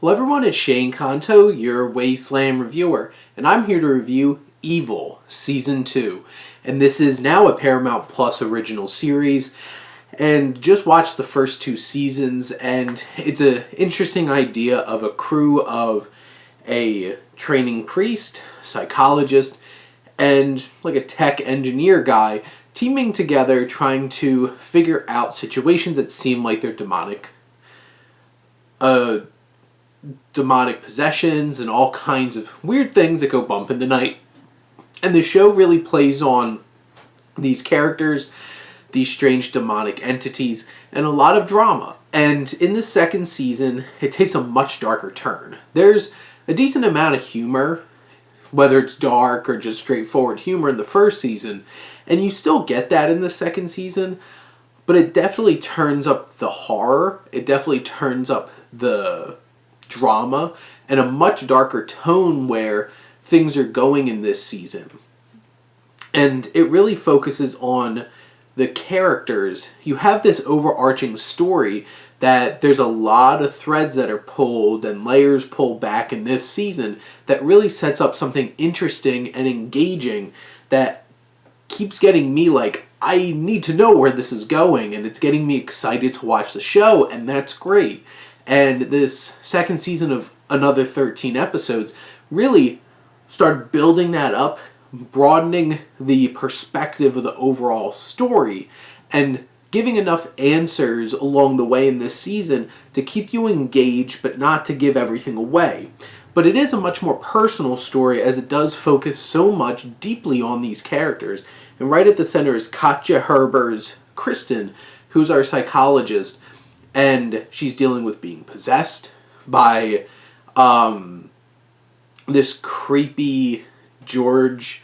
Hello everyone, it's Shane Kanto, your Wasteland reviewer, and I'm here to review Evil Season 2. And this is now a Paramount Plus original series, and just watched the first two seasons, and it's an interesting idea of a crew of a training priest, psychologist, and like a tech engineer guy teaming together trying to figure out situations that seem like they're demonic possessions and all kinds of weird things that go bump in the night. And the show really plays on these characters, these strange demonic entities, and a lot of drama. And in the second season, it takes a much darker turn. There's a decent amount of humor, whether it's dark or just straightforward humor in the first season, and you still get that in the second season, but it definitely turns up the horror, it definitely turns up the drama, and a much darker tone where things are going in this season. And it really focuses on the characters. You have this overarching story that there's a lot of threads that are pulled and layers pulled back in this season that really sets up something interesting and engaging that keeps getting me like, I need to know where this is going, and it's getting me excited to watch the show, and that's great. And this second season of another 13 episodes really started building that up, broadening the perspective of the overall story, and giving enough answers along the way in this season to keep you engaged but not to give everything away. But it is a much more personal story as it does focus so much deeply on these characters. And right at the center is Katja Herber's Kristen, who's our psychologist, and she's dealing with being possessed by this creepy George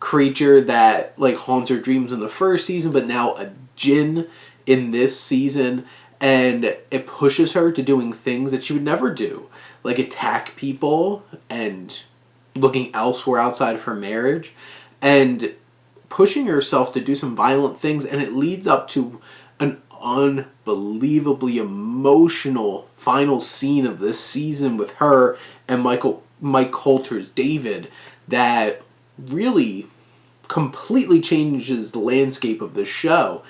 creature that like haunts her dreams in the first season, but now a djinn in this season, and it pushes her to doing things that she would never do, like attack people and looking elsewhere outside of her marriage, and pushing herself to do some violent things, and it leads up to an unbelievably emotional final scene of this season with her and Mike Colter's David that really completely changes the landscape of the show.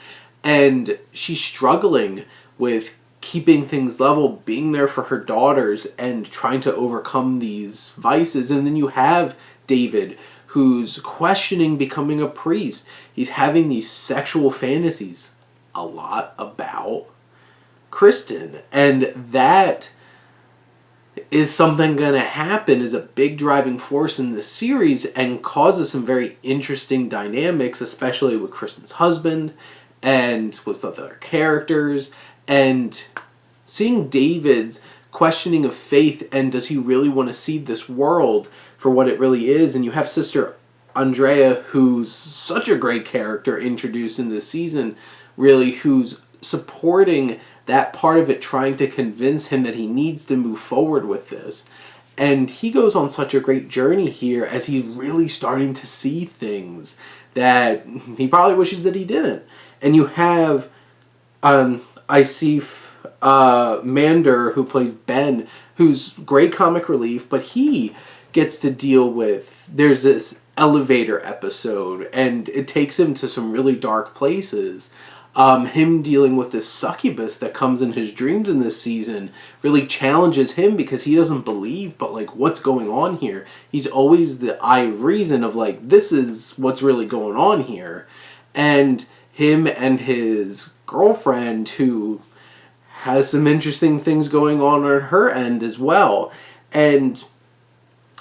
And she's struggling with keeping things level, being there for her daughters, and trying to overcome these vices. And then you have David, who's questioning becoming a priest. He's having these sexual fantasies a lot about Kristen, and that is something going to happen as a big driving force in the series and causes some very interesting dynamics, especially with Kristen's husband and with the other characters, and seeing David's questioning of faith and does he really want to see this world for what it really is. And you have Sister Andrea, who's such a great character introduced in this season, really, who's supporting that part of it, trying to convince him that he needs to move forward with this. And he goes on such a great journey here as he's really starting to see things that he probably wishes that he didn't. And you have Aasif Mander, who plays Ben, who's great comic relief, but he gets to deal with, there's this elevator episode, and it takes him to some really dark places. Him dealing with this succubus that comes in his dreams in this season really challenges him because he doesn't believe, but like, what's going on here? He's always the eye of reason of like, this is what's really going on here. And him and his girlfriend, who has some interesting things going on her end as well. And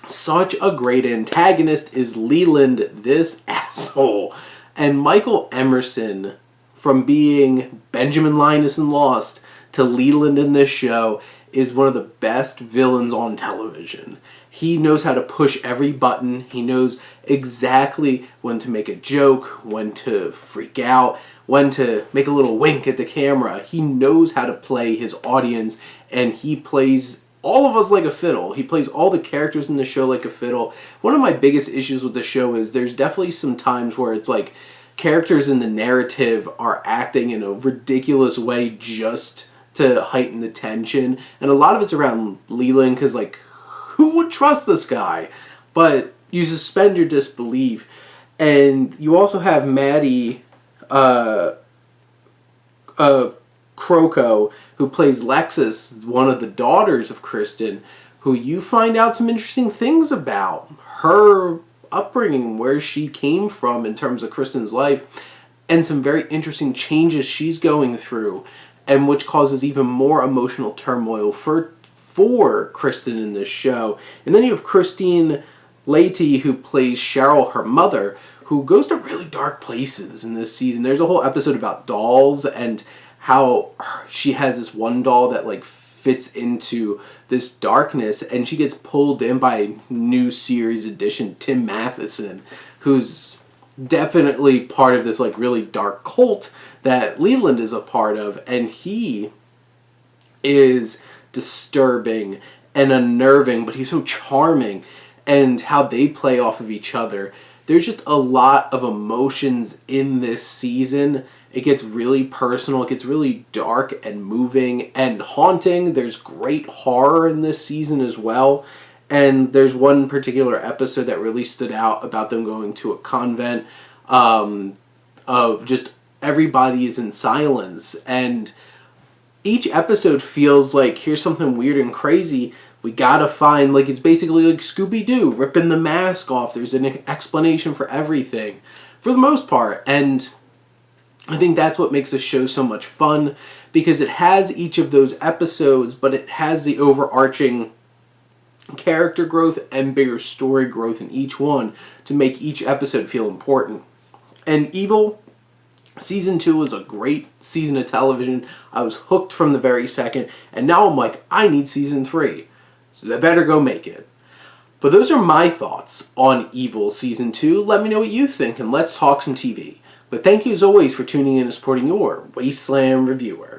such a great antagonist is Leland, this asshole. And Michael Emerson, from being Benjamin Linus in Lost to Leland in this show, is one of the best villains on television. He knows how to push every button. He knows exactly when to make a joke, when to freak out, when to make a little wink at the camera. He knows how to play his audience, and he plays all of us like a fiddle. He plays all the characters in the show like a fiddle. One of my biggest issues with the show is there's definitely some times where it's like characters in the narrative are acting in a ridiculous way just to heighten the tension. And a lot of it's around Leland, because, like, who would trust this guy? But you suspend your disbelief. And you also have Maddy, Crocco, who plays Lexus, one of the daughters of Kristen, who you find out some interesting things about. Her upbringing, where she came from in terms of Kristen's life, and some very interesting changes she's going through, and which causes even more emotional turmoil for Kristen in this show. And then you have Christine Lahti, who plays Cheryl, her mother, who goes to really dark places in this season. There's a whole episode about dolls and how she has this one doll that, like, fits into this darkness, and she gets pulled in by new series addition Tim Matheson, who's definitely part of this, like, really dark cult that Leland is a part of, and he is disturbing and unnerving, but he's so charming, and how they play off of each other. There's just a lot of emotions in this season. It gets really personal. It gets really dark and moving and haunting. There's great horror in this season as well. And there's one particular episode that really stood out about them going to a convent, of just everybody is in silence. And each episode feels like, here's something weird and crazy. We gotta find, like, it's basically like Scooby-Doo, ripping the mask off. There's an explanation for everything, for the most part. And I think that's what makes the show so much fun, because it has each of those episodes, but it has the overarching character growth and bigger story growth in each one to make each episode feel important. And Evil Season 2 was a great season of television. I was hooked from the very second, and now I'm like, I need Season 3. So they better go make it. But those are my thoughts on Evil Season 2. Let me know what you think, and let's talk some TV. But thank you as always for tuning in and supporting your Wasteland reviewer.